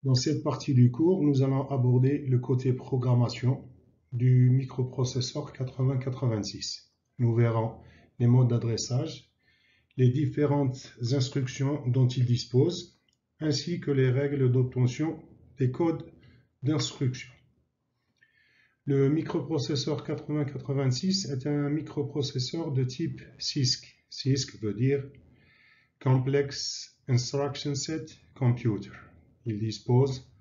Dans cette partie du cours, nous allons aborder le côté programmation du microprocesseur 8086. Nous verrons les modes d'adressage, les différentes instructions dont il dispose, ainsi que les règles d'obtention des codes d'instruction. Le microprocesseur 8086 est un microprocesseur de type CISC. CISC veut dire Complex Instruction Set Computer. Il dispose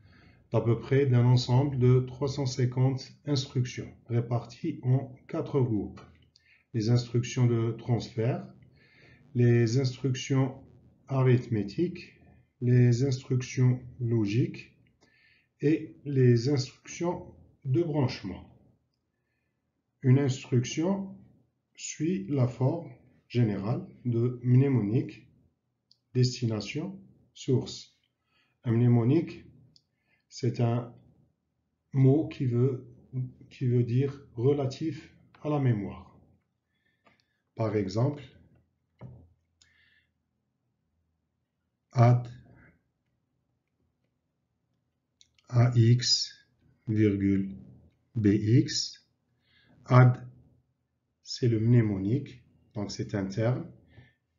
d'à peu près d'un ensemble de 350 instructions réparties en 4 groupes. Les instructions de transfert, les instructions arithmétiques, les instructions logiques et les instructions de branchement. Une instruction suit la forme générale de mnémonique, destination, source. Un mnémonique, c'est un mot qui veut dire relatif à la mémoire. Par exemple, add AX, BX. Add, c'est le mnémonique, donc c'est un terme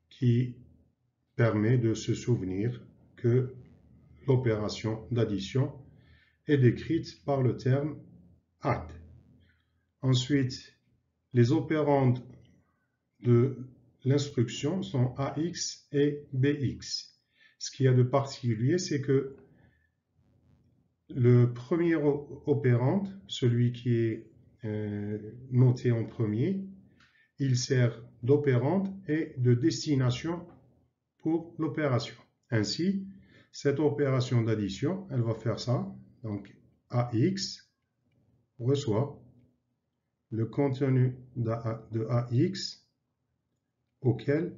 qui permet de se souvenir que l'opération d'addition est décrite par le terme add. Ensuite, les opérandes de l'instruction sont AX et BX. Ce qu'il y a de particulier, c'est que le premier opérande, celui qui est noté en premier, il sert d'opérande et de destination pour l'opération. Ainsi, cette opération d'addition, elle va faire ça. Donc, AX reçoit le contenu de AX auquel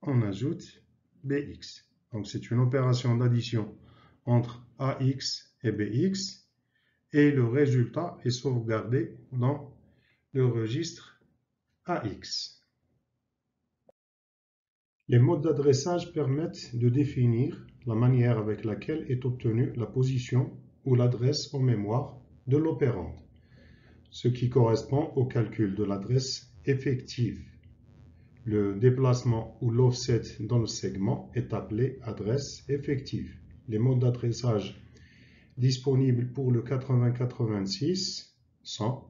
on ajoute BX. Donc, c'est une opération d'addition entre AX et BX et le résultat est sauvegardé dans le registre AX. Les modes d'adressage permettent de définir la manière avec laquelle est obtenue la position ou l'adresse en mémoire de l'opérande, ce qui correspond au calcul de l'adresse effective. Le déplacement ou l'offset dans le segment est appelé adresse effective. Les modes d'adressage disponibles pour le 8086 sont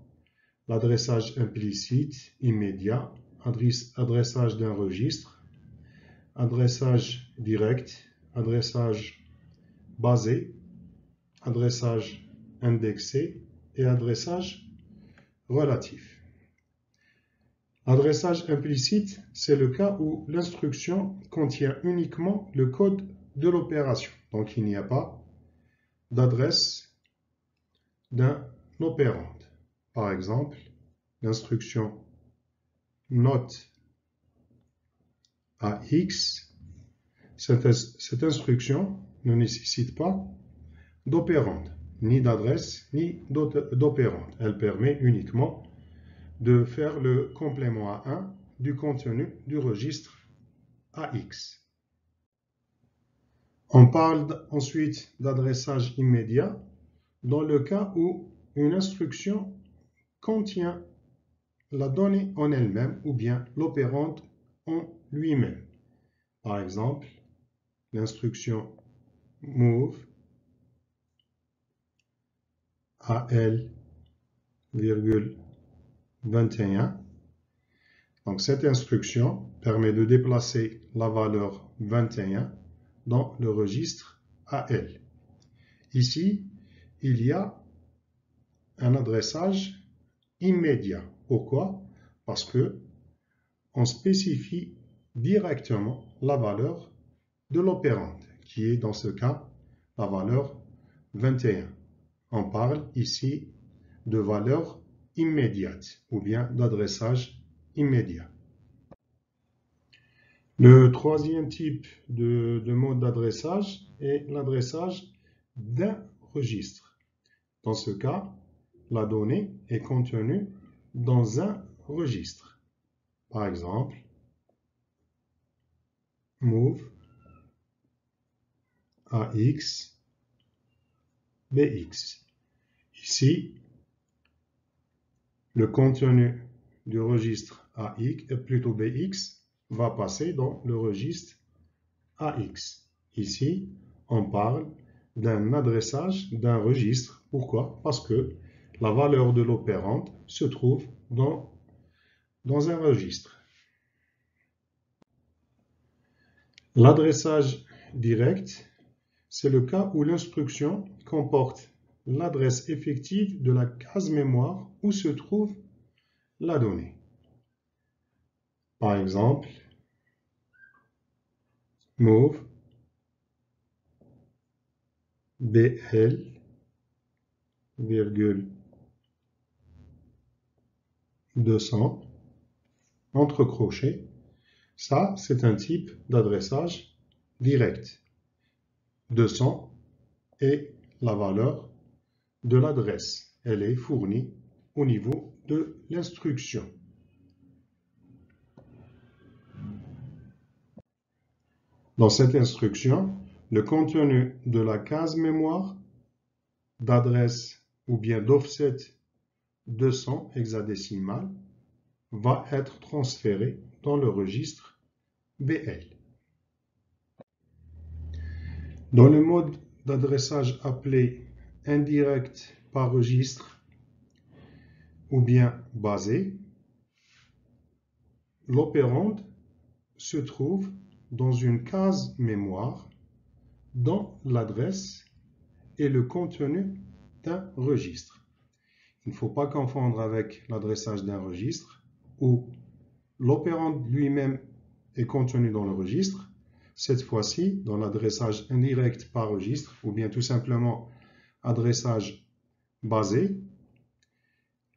l'adressage implicite, immédiat, adressage d'un registre, adressage direct, adressage basé, adressage indexé et adressage relatif. L'adressage implicite, c'est le cas où l'instruction contient uniquement le code de l'opération. Donc il n'y a pas d'adresse d'un opérande. Par exemple, l'instruction note AX, cette instruction ne nécessite pas d'opérande, ni d'adresse, ni d'opérande. Elle permet uniquement de faire le complément à 1 du contenu du registre AX. On parle ensuite d'adressage immédiat dans le cas où une instruction contient la donnée en elle-même ou bien l'opérande en lui-même. Par exemple, l'instruction move AL, 21. Donc cette instruction permet de déplacer la valeur 21 dans le registre AL. Ici, il y a un adressage immédiat. Pourquoi? Parce que on spécifie directement la valeur de l'opérande, qui est dans ce cas la valeur 21. On parle ici de valeur immédiate ou bien d'adressage immédiat. Le troisième type de mode d'adressage est l'adressage d'un registre. Dans ce cas, la donnée est contenue dans un registre. Par exemple, move AX BX. Ici, le contenu du registre AX, plutôt BX, va passer dans le registre AX. Ici, on parle d'un adressage d'un registre. Pourquoi? Parce que la valeur de l'opérande se trouve dans un registre. L'adressage direct, c'est le cas où l'instruction comporte l'adresse effective de la case mémoire où se trouve la donnée. Par exemple, move BL, virgule 200, entre crochets. Ça, c'est un type d'adressage direct. 200 est la valeur de l'adresse. Elle est fournie au niveau de l'instruction. Dans cette instruction, le contenu de la case mémoire d'adresse ou bien d'offset 200 hexadécimal va être transféré dans le registre BL. Dans le mode d'adressage appelé indirect par registre ou bien basé, l'opérande se trouve dans une case mémoire dont l'adresse et le contenu d'un registre. Il ne faut pas confondre avec l'adressage d'un registre où l'opérande lui-même est contenu dans le registre. Cette fois-ci, dans l'adressage indirect par registre ou bien tout simplement adressage basé,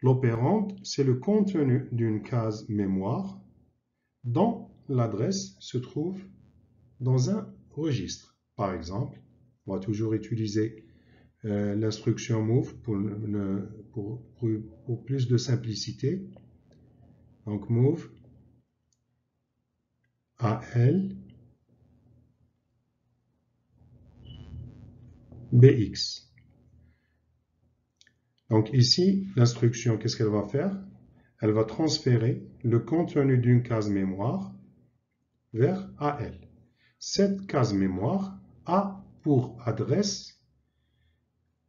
l'opérande, c'est le contenu d'une case mémoire dont l'adresse se trouve dans un registre. Par exemple, on va toujours utiliser l'instruction move pour plus de simplicité. Donc move AL BX. Donc ici, l'instruction, qu'est-ce qu'elle va faire? Elle va transférer le contenu d'une case mémoire vers AL. Cette case mémoire a pour adresse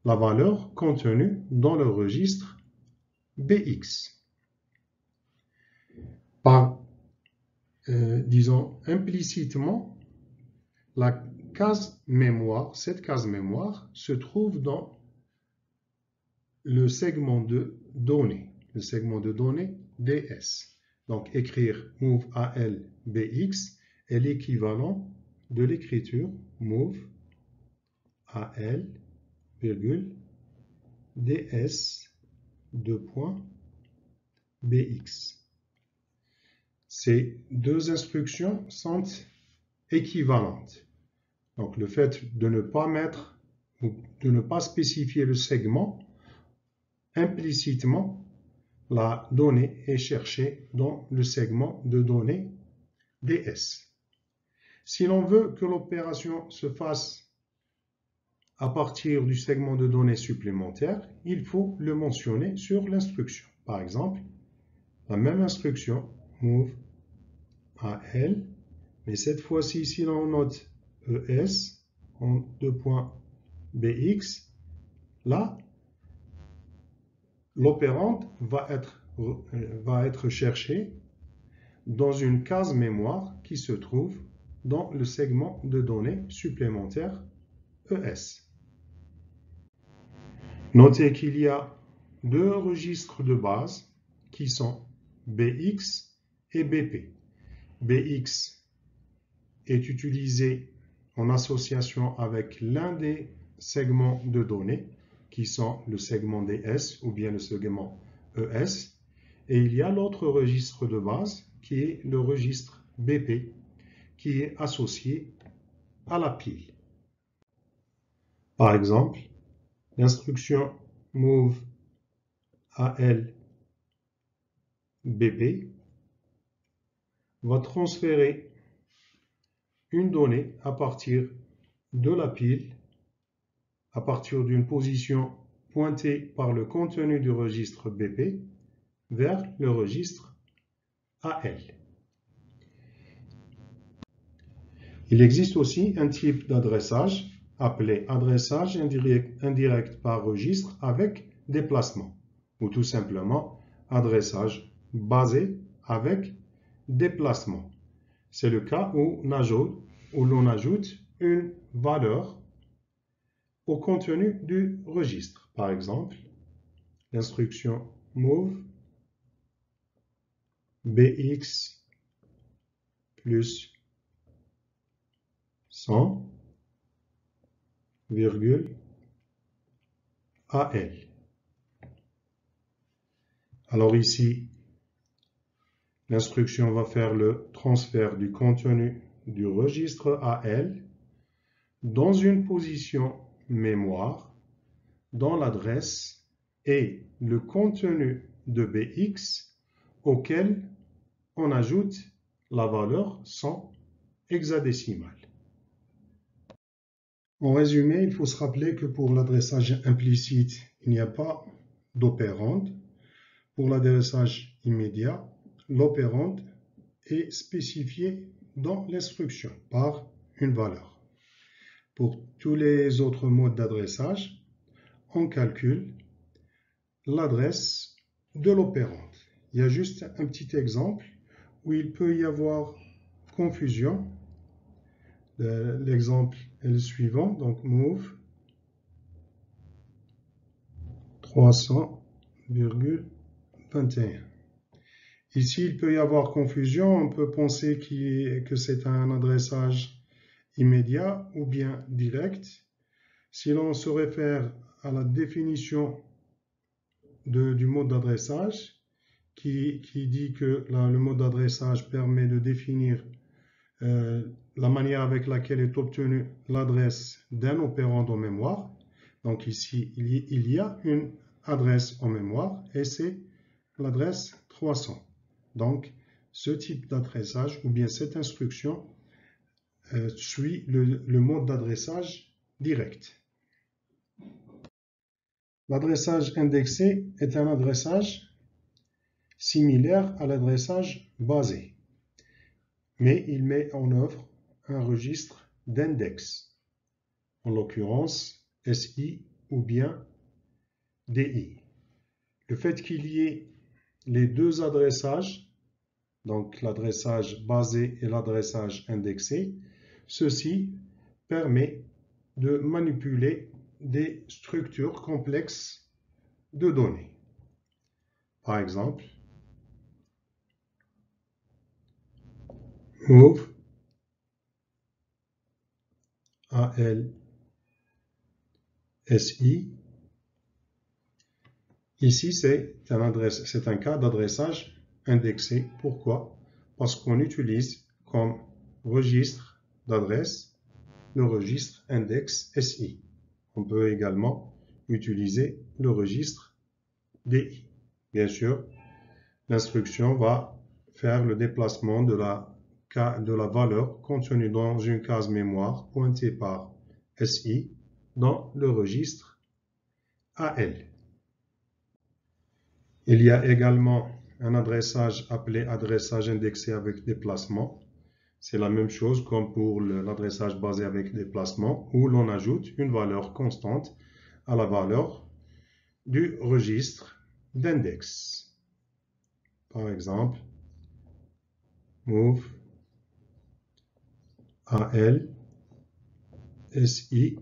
la valeur contenue dans le registre BX. Disons implicitement, la case mémoire, cette case mémoire se trouve dans le segment de données, DS. Donc écrire move AL BX est l'équivalent de l'écriture move AL DS BX. Ces deux instructions sont équivalentes. Donc le fait de ne pas mettre ou de ne pas spécifier le segment, implicitement, la donnée est cherchée dans le segment de données DS. Si l'on veut que l'opération se fasse à partir du segment de données supplémentaire, il faut le mentionner sur l'instruction. Par exemple, la même instruction, move AL, mais cette fois-ci, si l'on note ES en 2.bx, là, l'opérande va être cherchée dans une case mémoire qui se trouve dans le segment de données supplémentaire ES. Notez qu'il y a deux registres de base qui sont BX et BP. BX est utilisé en association avec l'un des segments de données qui sont le segment DS ou bien le segment ES, et il y a l'autre registre de base qui est le registre BP qui est associé à la pile. Par exemple, l'instruction move AL BP va transférer une donnée à partir de la pile à partir d'une position pointée par le contenu du registre BP vers le registre AL. Il existe aussi un type d'adressage appelé adressage indirect par registre avec déplacement, ou tout simplement adressage basé avec déplacement. C'est le cas où l'on ajoute une valeur au contenu du registre. Par exemple, l'instruction move bx plus 100, virgule, AL. Alors ici, l'instruction va faire le transfert du contenu du registre AL dans une position mémoire dans l'adresse et le contenu de BX auquel on ajoute la valeur 100 hexadécimale. En résumé, il faut se rappeler que pour l'adressage implicite, il n'y a pas d'opérande. Pour l'adressage immédiat, l'opérande est spécifié dans l'instruction par une valeur. Pour tous les autres modes d'adressage, on calcule l'adresse de l'opérande. Il y a juste un petit exemple où il peut y avoir confusion. L'exemple est le suivant, donc move 300,21. Ici, il peut y avoir confusion. On peut penser que c'est un adressage immédiat ou bien direct. Si l'on se réfère à la définition du mode d'adressage, qui dit que le mode d'adressage permet de définir la manière avec laquelle est obtenue l'adresse d'un opérand en mémoire. Donc ici, il y a une adresse en mémoire et c'est l'adresse 300. Donc, ce type d'adressage ou bien cette instruction suit le mode d'adressage direct. L'adressage indexé est un adressage similaire à l'adressage basé, mais il met en œuvre un registre d'index, en l'occurrence SI ou bien DI. Le fait qu'il y ait les deux adressages, donc l'adressage basé et l'adressage indexé, ceci permet de manipuler des structures complexes de données. Par exemple, move AL SI. Ici, c'est un cas d'adressage indexé. Pourquoi? Parce qu'on utilise comme registre d'adresse le registre index SI. On peut également utiliser le registre DI. Bien sûr, l'instruction va faire le déplacement de la valeur contenue dans une case mémoire pointée par SI dans le registre AL. Il y a également un adressage appelé adressage indexé avec déplacement. C'est la même chose comme pour l'adressage basé avec déplacement où l'on ajoute une valeur constante à la valeur du registre d'index. Par exemple, move AL SI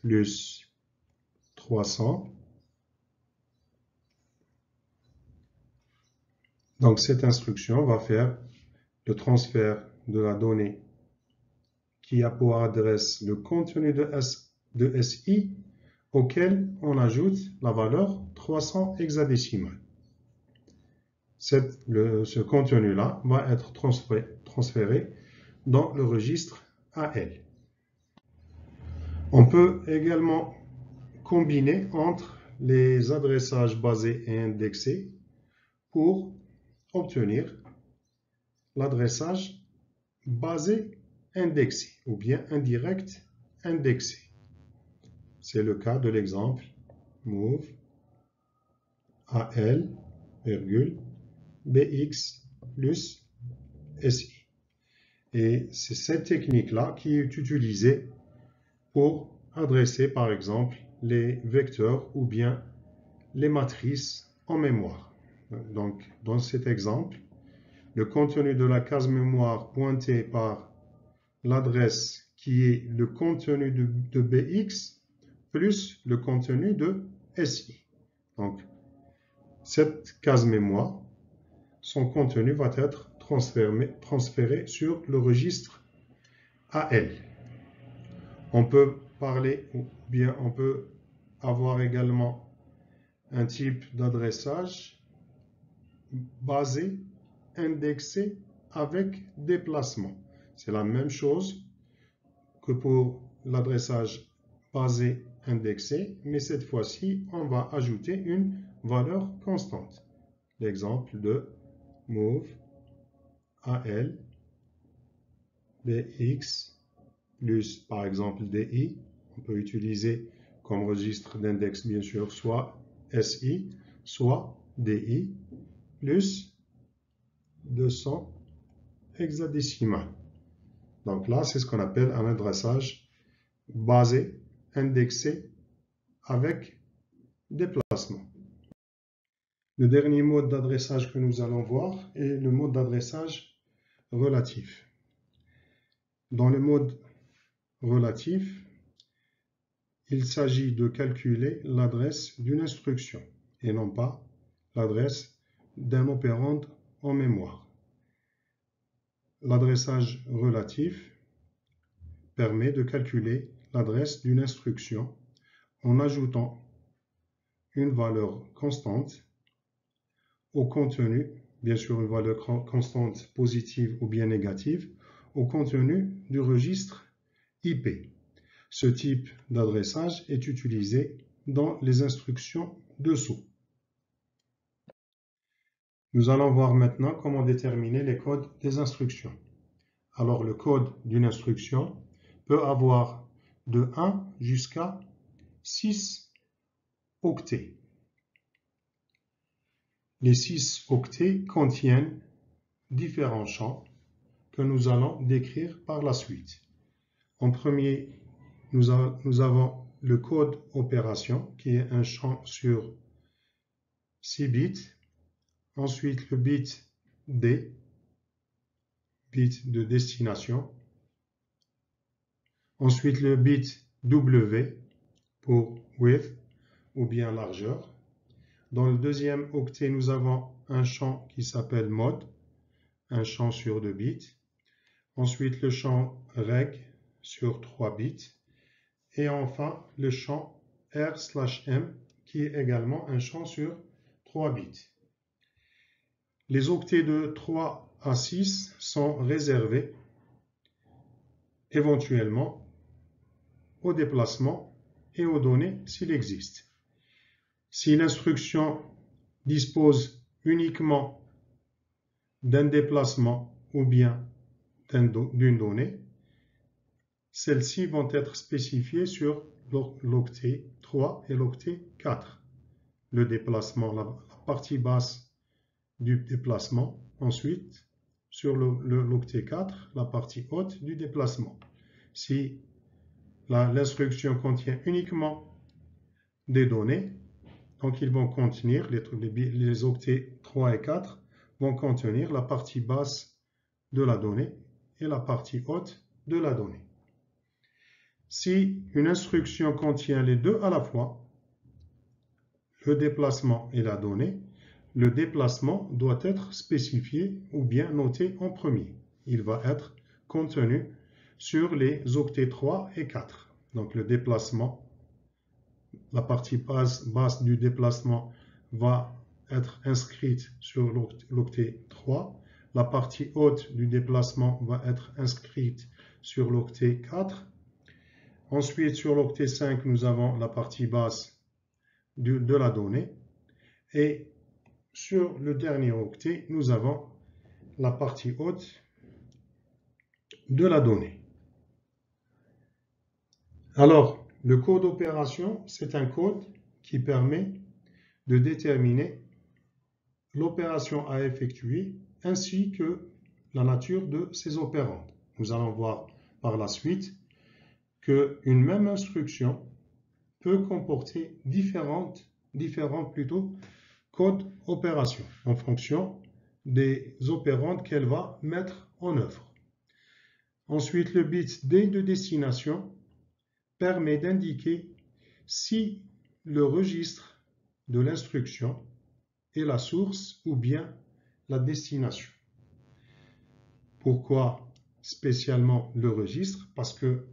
plus 300. Donc cette instruction va faire le transfert de la donnée qui a pour adresse le contenu de SI auquel on ajoute la valeur 300 hexadécimale. Ce contenu-là va être transféré dans le registre AL. On peut également combiner entre les adressages basés et indexés pour obtenir l'adressage basé indexé ou bien indirect indexé. C'est le cas de l'exemple move AL, virgule, BX plus SI. Et c'est cette technique-là qui est utilisée pour adresser par exemple les vecteurs ou bien les matrices en mémoire. Donc dans cet exemple, le contenu de la case mémoire pointé par l'adresse qui est le contenu de BX plus le contenu de SI. Donc cette case mémoire, son contenu va être transféré sur le registre AL. On peut parler, ou bien on peut avoir également un type d'adressage basé, indexé avec déplacement. C'est la même chose que pour l'adressage basé indexé, mais cette fois-ci, on va ajouter une valeur constante. L'exemple de move AL BX plus par exemple DI, on peut utiliser comme registre d'index bien sûr soit SI, soit DI, plus 200 hexadécimal. Donc là, c'est ce qu'on appelle un adressage basé, indexé avec déplacement. Le dernier mode d'adressage que nous allons voir est le mode d'adressage relatif. Dans le mode relatif, il s'agit de calculer l'adresse d'une instruction et non pas l'adresse d'un opérand en mémoire. L'adressage relatif permet de calculer l'adresse d'une instruction en ajoutant une valeur constante au contenu, bien sûr une valeur constante positive ou bien négative, au contenu du registre IP. Ce type d'adressage est utilisé dans les instructions dessous. Nous allons voir maintenant comment déterminer les codes des instructions. Alors le code d'une instruction peut avoir de 1 jusqu'à 6 octets. Les 6 octets contiennent différents champs que nous allons décrire par la suite. En premier, nous avons le code opération qui est un champ sur 6 bits. Ensuite, le bit D, bit de destination. Ensuite, le bit W pour width ou bien largeur. Dans le deuxième octet, nous avons un champ qui s'appelle mode, un champ sur 2 bits. Ensuite, le champ reg sur 3 bits. Et enfin, le champ R/M qui est également un champ sur 3 bits. Les octets de 3 à 6 sont réservés éventuellement au déplacement et aux données s'il existe. Si l'instruction dispose uniquement d'un déplacement ou bien d'une donnée, celles-ci vont être spécifiées sur l'octet 3 et l'octet 4. Le déplacement, la partie basse du déplacement, ensuite sur l'octet 4, la partie haute du déplacement. Si l'instruction contient uniquement des données, donc ils vont contenir, les octets 3 et 4 vont contenir la partie basse de la donnée et la partie haute de la donnée. Si une instruction contient les deux à la fois, le déplacement et la donnée, le déplacement doit être spécifié ou bien noté en premier. Il va être contenu sur les octets 3 et 4. Donc le déplacement, la partie basse du déplacement va être inscrite sur l'octet 3. La partie haute du déplacement va être inscrite sur l'octet 4. Ensuite, sur l'octet 5, nous avons la partie basse de la donnée. Et sur le dernier octet, nous avons la partie haute de la donnée. Alors, Le code d'opération, c'est un code qui permet de déterminer l'opération à effectuer ainsi que la nature de ses opérandes. Nous allons voir par la suite qu'une même instruction peut comporter différents codes opérations en fonction des opérandes qu'elle va mettre en œuvre. Ensuite, le bit D de destination permet d'indiquer si le registre de l'instruction est la source ou bien la destination. Pourquoi spécialement le registre? Parce que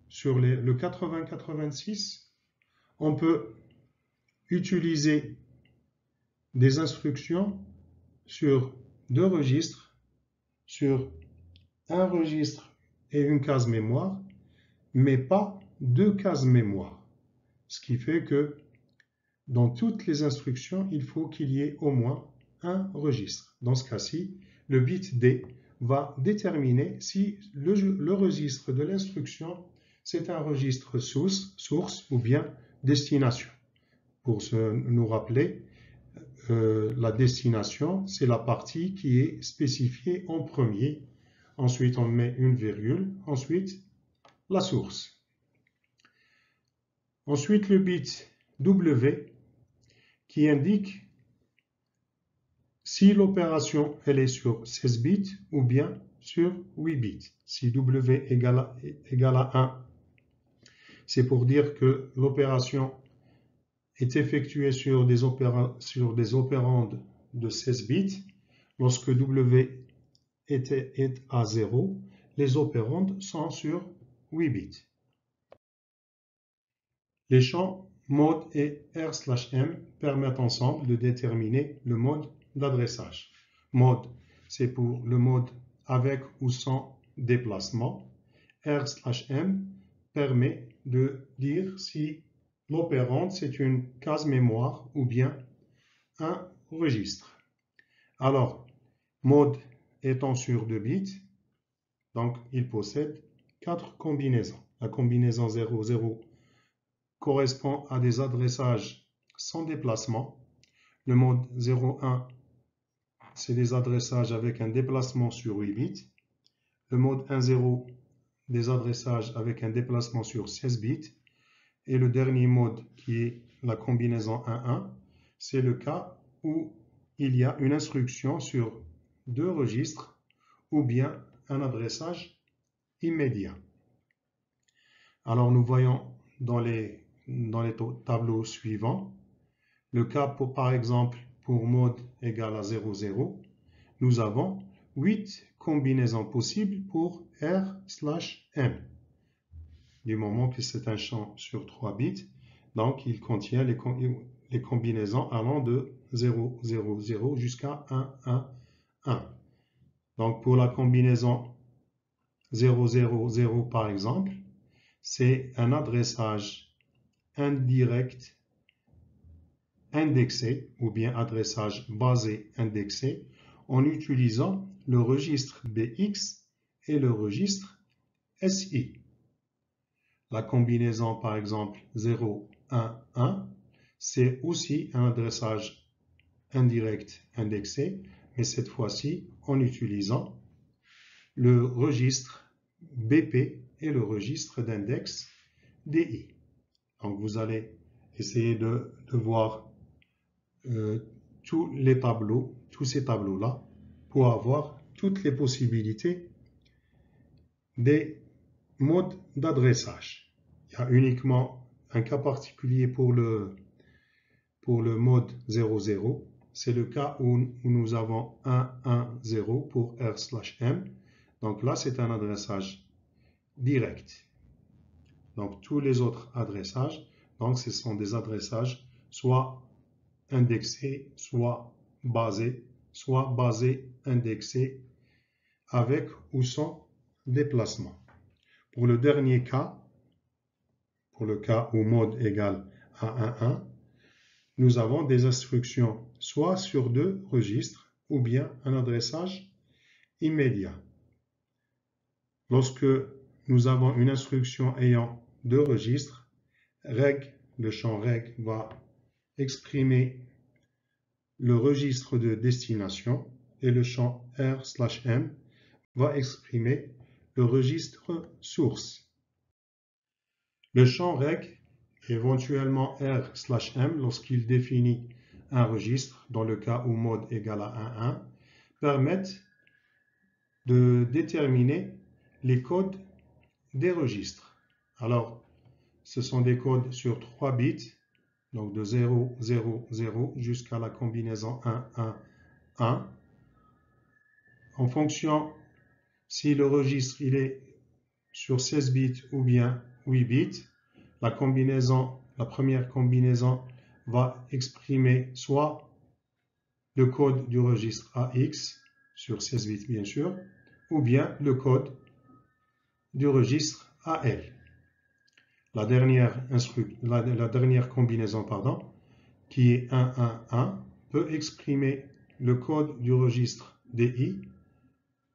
sur le 8086, on peut utiliser des instructions sur deux registres, sur un registre et une case mémoire, mais pas deux cases mémoire. Ce qui fait que dans toutes les instructions, il faut qu'il y ait au moins un registre. Dans ce cas-ci, le bit D va déterminer si le registre de l'instruction, c'est un registre source ou bien destination. Pour nous rappeler, la destination, c'est la partie qui est spécifiée en premier. Ensuite, on met une virgule. Ensuite, la source. Ensuite, le bit W qui indique si l'opération elle est sur 16 bits ou bien sur 8 bits. Si W égale à 1, c'est pour dire que l'opération est effectuée sur des opérandes de 16 bits. Lorsque W est à 0, les opérandes sont sur 8 bits. Les champs mode et R/M permettent ensemble de déterminer le mode d'adressage. Mode, c'est pour le mode avec ou sans déplacement. R/M permet de dire si l'opérande c'est une case mémoire ou bien un registre. Alors, mode étant sur 2 bits, donc il possède 4 combinaisons. La combinaison 00 correspond à des adressages sans déplacement. Le mode 01, c'est des adressages avec un déplacement sur 8 bits. Le mode 10, des adressages avec un déplacement sur 16 bits. Et le dernier mode, qui est la combinaison 11, c'est le cas où il y a une instruction sur 2 registres ou bien un adressage immédiat. Alors nous voyons dans les tableaux suivants, le cas par exemple pour mode égal à 00, nous avons 8 combinaisons possibles pour R/M. Du moment que c'est un champ sur 3 bits, donc il contient les combinaisons allant de 0, 0, 0 jusqu'à 1, 1, 1. Donc pour la combinaison 0, 0, 0 par exemple, c'est un adressage indirect indexé ou bien adressage basé indexé en utilisant le registre BX et le registre SI. La combinaison par exemple 0, 1, 1, c'est aussi un adressage indirect indexé, mais cette fois-ci en utilisant le registre BP et le registre d'index DI. Donc vous allez essayer de voir tous ces tableaux-là pour avoir toutes les possibilités des modes d'adressage. Il y a uniquement un cas particulier pour le mode 00. C'est le cas où nous avons 1, 1, 0 pour R/M. Donc là, c'est un adressage direct. Donc tous les autres adressages, donc ce sont des adressages soit indexés, soit basés indexés avec ou sans déplacement. Pour le dernier cas, pour le cas où mode égale à 1, 1, nous avons des instructions soit sur 2 registres ou bien un adressage immédiat. Lorsque nous avons une instruction ayant 2 registres, reg, le champ reg va exprimer le registre de destination et le champ r/m va exprimer le registre source. Le champ reg, éventuellement r/m, lorsqu'il définit un registre, dans le cas où mode égale à 1,1, permettent de déterminer les codes des registres. Alors, ce sont des codes sur 3 bits, donc de 0, 0, 0 jusqu'à la combinaison 1, 1, 1. En fonction si le registre il est sur 16 bits ou bien 8 bits, la première combinaison va exprimer soit le code du registre AX, sur 16 bits bien sûr, ou bien le code du registre AL. La dernière combinaison, qui est 1, 1, 1, peut exprimer le code du registre DI,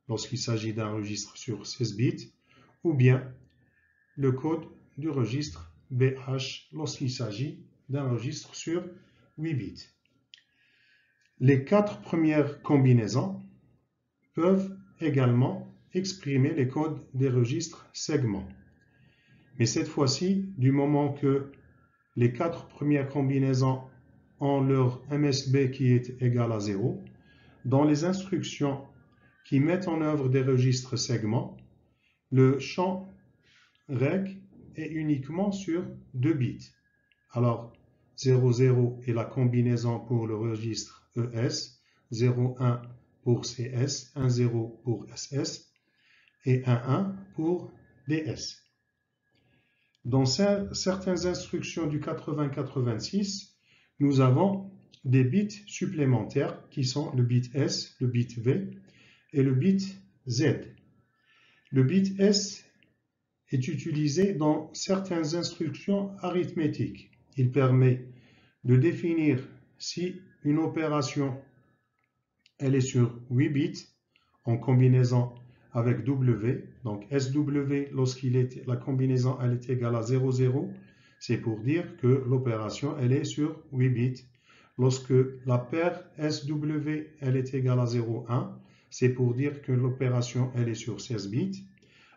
lorsqu'il s'agit d'un registre sur 16 bits, ou bien le code du registre BH, lorsqu'il s'agit d'un registre sur 8 bits. Les 4 premières combinaisons peuvent également exprimer les codes des registres segments. Mais cette fois-ci, du moment que les 4 premières combinaisons ont leur MSB qui est égal à 0, dans les instructions qui mettent en œuvre des registres segments, le champ reg est uniquement sur 2 bits. Alors, 0, 0 est la combinaison pour le registre ES, 0, 1 pour CS, 1, 0 pour SS et 1, 1 pour DS. Dans certaines instructions du 8086, nous avons des bits supplémentaires qui sont le bit S, le bit V et le bit Z. Le bit S est utilisé dans certaines instructions arithmétiques. Il permet de définir si une opération elle est sur 8 bits en combinaison avec W, donc SW, la combinaison elle est égale à 0, 0, c'est pour dire que l'opération elle est sur 8 bits. Lorsque la paire SW elle est égale à 0, 1, c'est pour dire que l'opération elle est sur 16 bits.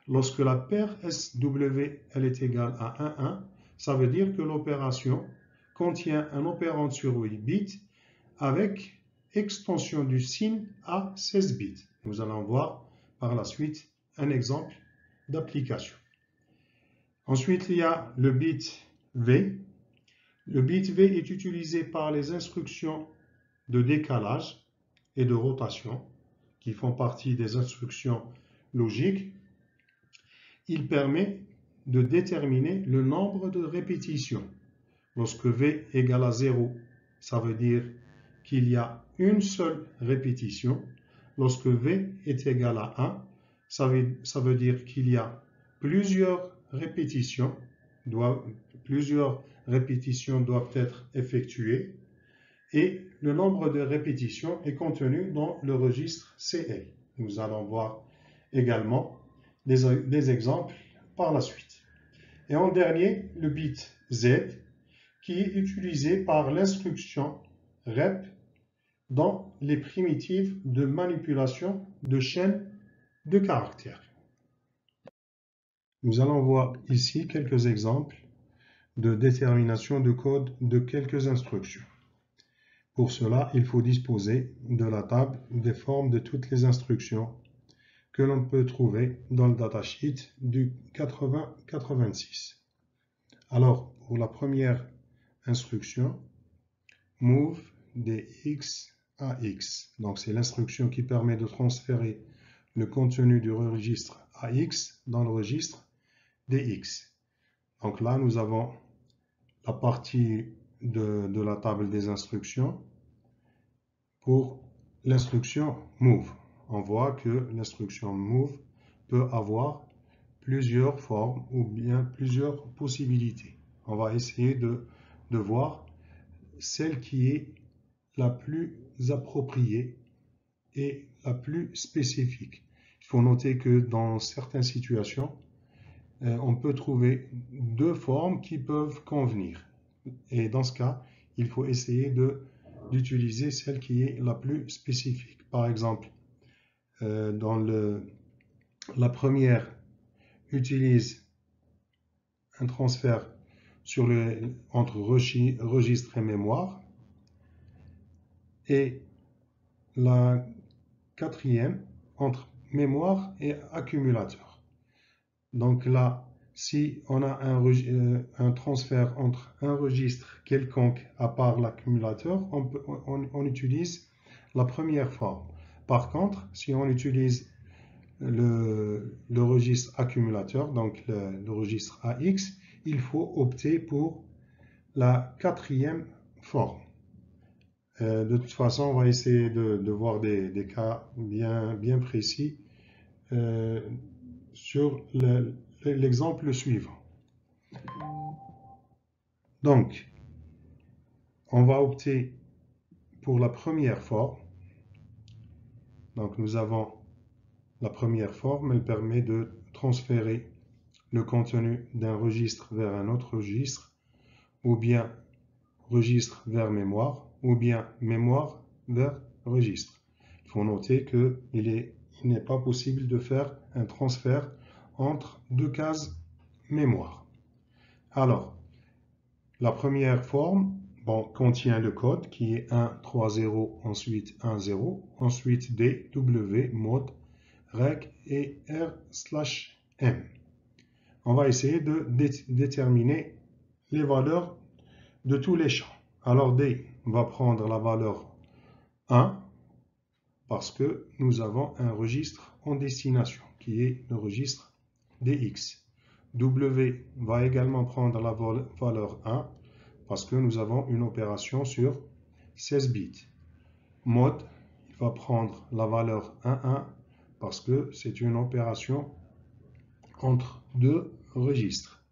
Lorsque la paire SW elle est égale à 1, 1, ça veut dire que l'opération contient un opérand sur 8 bits avec extension du signe à 16 bits. Nous allons voir par la suite un exemple d'application. Ensuite, il y a le bit V. Le bit V est utilisé par les instructions de décalage et de rotation qui font partie des instructions logiques. Il permet de déterminer le nombre de répétitions. Lorsque V égale à 0, ça veut dire qu'il y a une seule répétition. Lorsque V est égal à 1, ça veut dire qu'il y a plusieurs répétitions. Plusieurs répétitions doivent être effectuées et le nombre de répétitions est contenu dans le registre CL. Nous allons voir également des exemples par la suite. Et en dernier, le bit Z qui est utilisé par l'instruction rep dans les primitives de manipulation de chaînes de caractères. Nous allons voir ici quelques exemples de détermination de code de quelques instructions. Pour cela, il faut disposer de la table des formes de toutes les instructions que l'on peut trouver dans le datasheet du 8086. Alors, pour la première instruction, move des X à X. Donc, c'est l'instruction qui permet de transférer le contenu du registre AX dans le registre DX. Donc là, nous avons la partie de la table des instructions pour l'instruction move. On voit que l'instruction move peut avoir plusieurs formes ou bien plusieurs possibilités. On va essayer de voir celle qui est la plus appropriée et la plus spécifique. Il faut noter que dans certaines situations, on peut trouver deux formes qui peuvent convenir. Et dans ce cas, il faut essayer d'utiliser celle qui est la plus spécifique. Par exemple, dans la première utilise un transfert entre registre et mémoire, et la quatrième entre mémoire et accumulateur. Donc là, si on a un transfert entre un registre quelconque à part l'accumulateur, on utilise la première forme. Par contre, si on utilise le registre accumulateur, donc le registre AX, il faut opter pour la quatrième forme. De toute façon, on va essayer de voir des cas bien précis sur l'exemple suivant. Donc, on va opter pour la première forme. Donc, nous avons la première forme, elle permet de transférer le contenu d'un registre vers un autre registre, ou bien registre vers mémoire, ou bien mémoire vers registre. Il faut noter qu'il n'est pas possible de faire un transfert entre deux cases mémoire. Alors, la première forme contient le code qui est 1, 3, 0, ensuite 1, 0, ensuite D, W, mode, reg et R/M. On va essayer de déterminer les valeurs de tous les champs. Alors D va prendre la valeur 1 parce que nous avons un registre en destination qui est le registre DX. W va également prendre la valeur 1 parce que nous avons une opération sur 16 bits. Mode va prendre la valeur 1,1 parce que c'est une opération entre deux registres.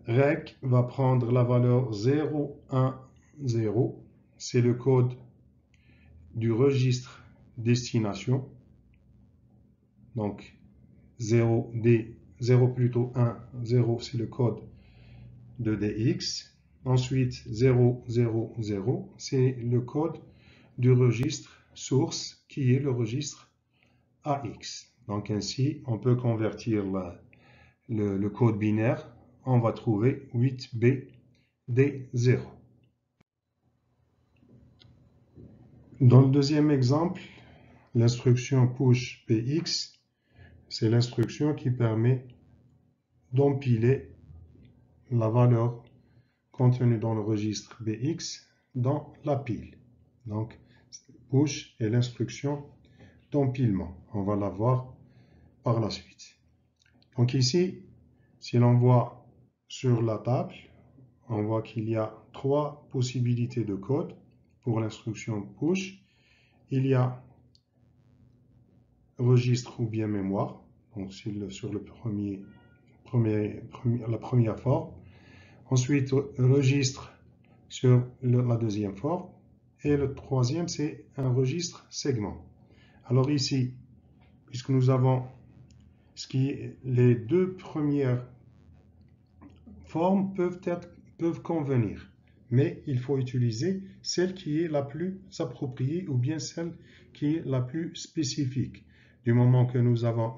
Reg va prendre la valeur 0,1,0, c'est le code du registre destination. Donc 0 plutôt 1, 0 c'est le code de DX. Ensuite 0, 0, 0 c'est le code du registre source qui est le registre AX. Donc ainsi on peut convertir le code binaire, on va trouver 8BD0. Dans le deuxième exemple, l'instruction push PX, c'est l'instruction qui permet d'empiler la valeur contenue dans le registre BX dans la pile. Donc, push est l'instruction d'empilement. On va la voir par la suite. Donc ici, si l'on voit sur la table, on voit qu'il y a trois possibilités de code pour l'instruction push. Il y a registre ou bien mémoire, donc sur la première forme. Ensuite, registre sur la deuxième forme. Et le troisième, c'est un registre segment. Alors ici, puisque nous avons les deux premières formes peuvent convenir, mais il faut utiliser celle qui est la plus appropriée ou bien celle qui est la plus spécifique. Du moment que nous avons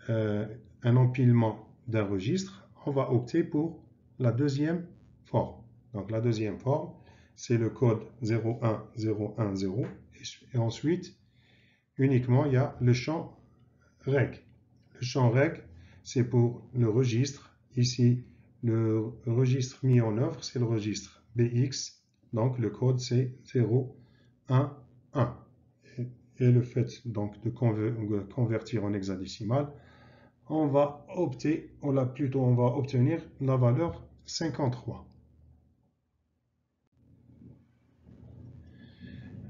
un empilement d'un registre, on va opter pour la deuxième forme. Donc la deuxième forme, c'est le code 01010 et ensuite uniquement il y a le champ reg. Le champ reg, c'est pour le registre. Ici, le registre mis en œuvre, c'est le registre BX. Donc le code c'est 011. Et le fait donc de convertir en hexadécimal, on va obtenir la valeur 53.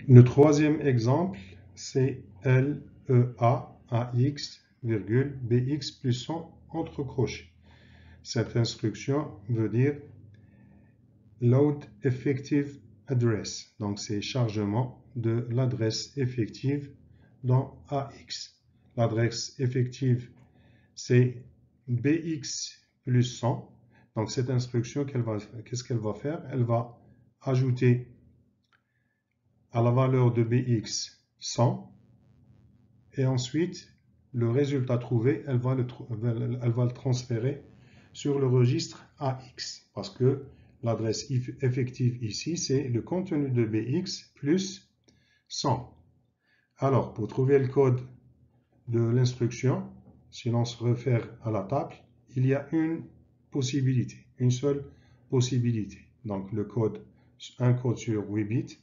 Le troisième exemple, c'est LEA AX, BX plus 100 entre crochets. Cette instruction veut dire Load Effective Address. Donc c'est chargement de l'adresse effective dans AX. L'adresse effective, c'est bx plus 100. Donc cette instruction, qu'est-ce qu'elle va faire? Elle va ajouter à la valeur de bx 100 et ensuite le résultat trouvé, elle va le transférer sur le registre AX parce que l'adresse effective ici, c'est le contenu de bx plus 100. Alors, pour trouver le code de l'instruction, si l'on se réfère à la table, il y a une possibilité, une seule possibilité. Donc, un code sur 8 bits,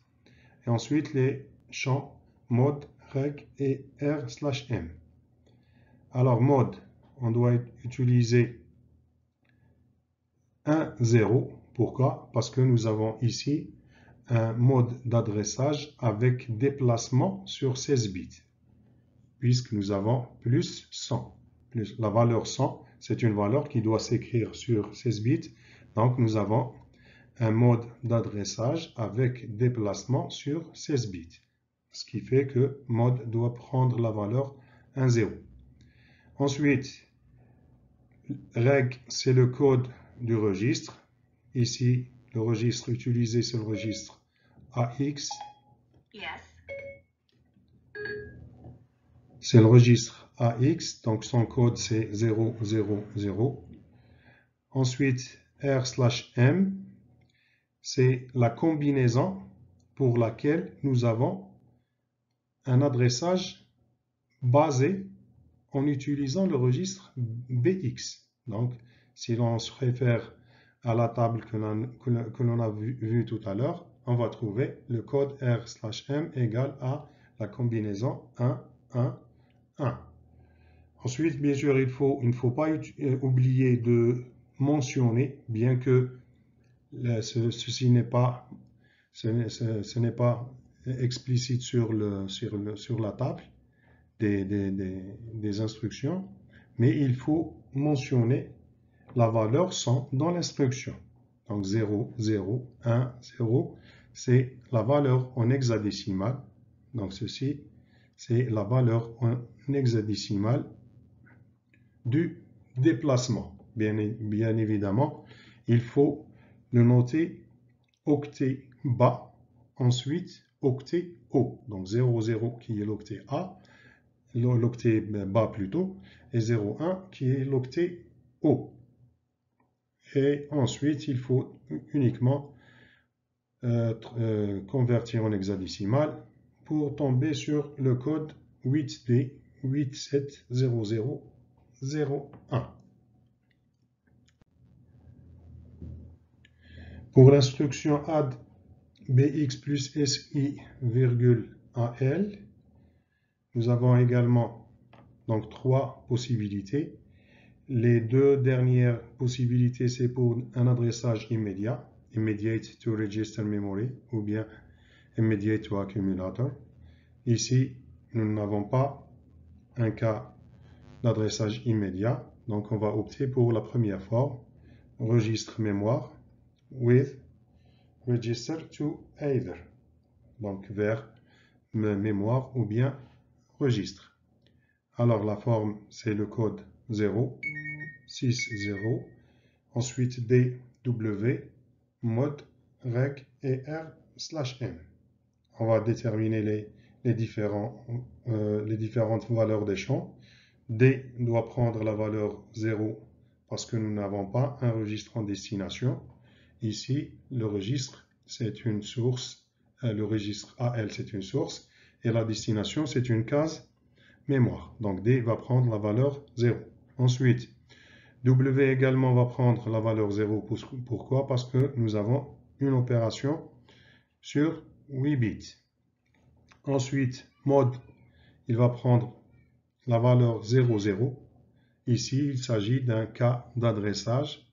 et ensuite les champs mode, reg et r/m. Alors, mode, on doit utiliser 1, 0. Pourquoi? Parce que nous avons ici un mode d'adressage avec déplacement sur 16 bits, puisque nous avons plus 100. La valeur 100, c'est une valeur qui doit s'écrire sur 16 bits. Donc, nous avons un mode d'adressage avec déplacement sur 16 bits. Ce qui fait que mode doit prendre la valeur 1, 0. Ensuite, reg, c'est le code du registre. Ici, le registre utilisé, c'est le registre AX. C'est le registre AX, donc son code c'est 000. Ensuite, r/m, c'est la combinaison pour laquelle nous avons un adressage basé en utilisant le registre BX. Donc, si l'on se réfère à la table que l'on a vu tout à l'heure, on va trouver le code r/m égale à la combinaison 1, 1, 1. Ensuite, bien sûr, il ne faut pas oublier de mentionner, bien que ceci n'est pas, ce n'est pas explicite sur la table des instructions, mais il faut mentionner la valeur 100 dans l'instruction. Donc 0, 0, 1, 0, c'est la valeur en hexadécimal. Donc ceci, c'est la valeur en hexadécimal du déplacement. Bien évidemment, il faut le noter octet bas, ensuite octet haut. Donc 0, 0 qui est l'octet A, l'octet bas plutôt, et 0, 1 qui est l'octet haut. Et ensuite, il faut uniquement convertir en hexadécimal pour tomber sur le code 8D 870001. Pour l'instruction add bx plus si, AL, nous avons également donc 3 possibilités. Les 2 dernières possibilités, c'est pour un adressage immédiat, immediate to register memory, ou bien immediate to accumulator. Ici, nous n'avons pas un cas d'adressage immédiat, donc on va opter pour la première forme, registre mémoire, with register to either, donc vers mémoire ou bien registre. Alors la forme, c'est le code 0, 6, 0, ensuite DW, mode, reg et r/m. On va déterminer les différentes valeurs des champs. D doit prendre la valeur 0 parce que nous n'avons pas un registre en destination. Ici, le registre, c'est une source, le registre AL, c'est une source, et la destination, c'est une case mémoire. Donc D va prendre la valeur 0. Ensuite, W également va prendre la valeur 0. Pourquoi? Parce que nous avons une opération sur 8 bits. Ensuite, mode, il va prendre la valeur 00. Ici, il s'agit d'un cas d'adressage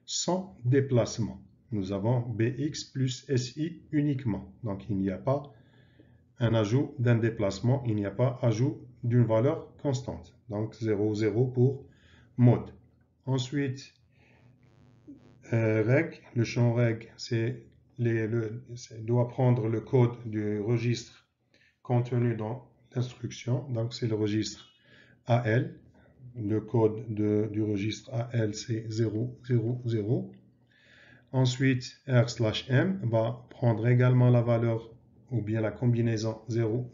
sans déplacement. Nous avons bx plus si uniquement. Donc, il n'y a pas un ajout d'un déplacement, il n'y a pas ajout d'une valeur constante. Donc, 0, 0 pour mode. Ensuite, reg, le champ reg, doit prendre le code du registre contenu dans l'instruction. Donc, c'est le registre AL. le code du registre AL, c'est 000. Ensuite, R/M va prendre également la valeur ou bien la combinaison 000.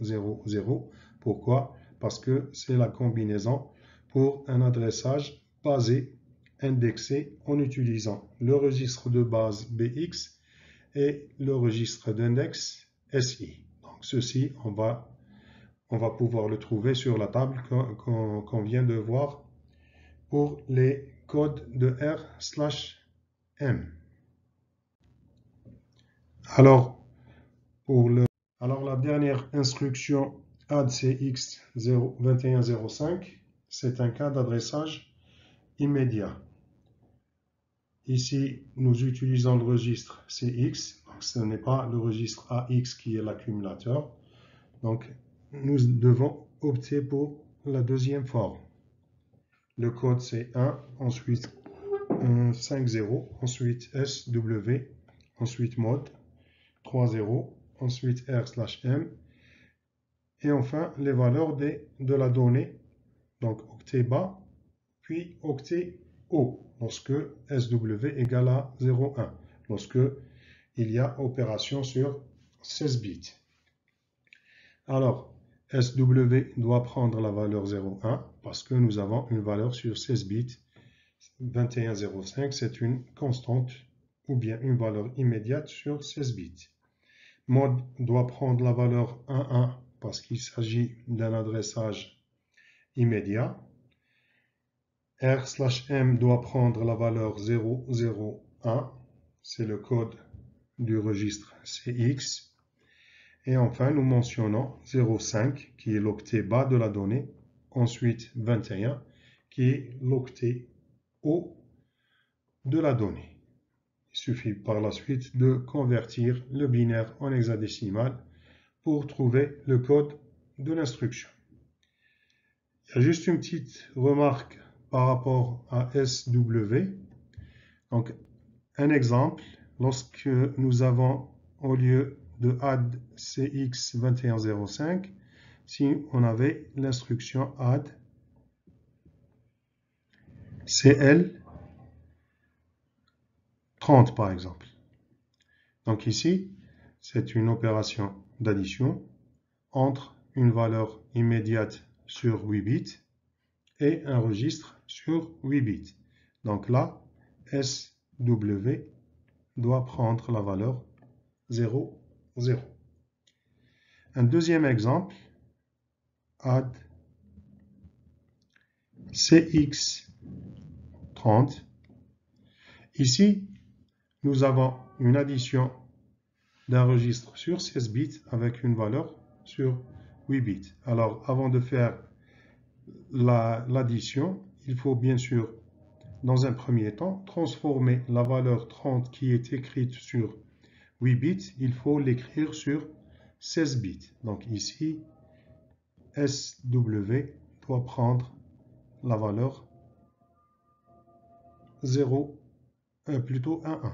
Pourquoi? Parce que c'est la combinaison pour un adressage basé, indexé en utilisant le registre de base BX et le registre d'index SI. Donc ceci, on va pouvoir le trouver sur la table qu'on vient de voir pour les codes de R/M. Alors, la dernière instruction AddCX2105, c'est un cas d'adressage immédiat. Ici, nous utilisons le registre CX, donc ce n'est pas le registre AX qui est l'accumulateur. Donc, nous devons opter pour la deuxième forme. Le code c'est 1, ensuite 5-0, ensuite SW, ensuite mode, 3-0, ensuite R/M, et enfin les valeurs de la donnée, donc octet bas, puis octet haut, lorsque SW égale à 0,1, lorsque il y a opération sur 16 bits. Alors, SW doit prendre la valeur 0,1 parce que nous avons une valeur sur 16 bits. 21,05, c'est une constante ou bien une valeur immédiate sur 16 bits. Mode doit prendre la valeur 1,1 parce qu'il s'agit d'un adressage immédiat. R/M doit prendre la valeur 0,01, c'est le code du registre CX. Et enfin, nous mentionnons 0,5 qui est l'octet bas de la donnée, ensuite 21 qui est l'octet haut de la donnée. Il suffit par la suite de convertir le binaire en hexadécimal pour trouver le code de l'instruction. Il y a juste une petite remarque par rapport à SW. Donc, un exemple, lorsque nous avons au lieu de add CX2105, si on avait l'instruction add CL 30 par exemple. Donc ici, c'est une opération d'addition entre une valeur immédiate sur 8 bits et un registre sur 8 bits. Donc là, SW doit prendre la valeur 0, 0. Un deuxième exemple, add CX30. Ici, nous avons une addition d'un registre sur 16 bits avec une valeur sur 8 bits. Alors, avant de faire l'addition, il faut bien sûr, dans un premier temps, transformer la valeur 30 qui est écrite sur 8 bits, il faut l'écrire sur 16 bits. Donc ici, SW doit prendre la valeur 0, plutôt 1,1.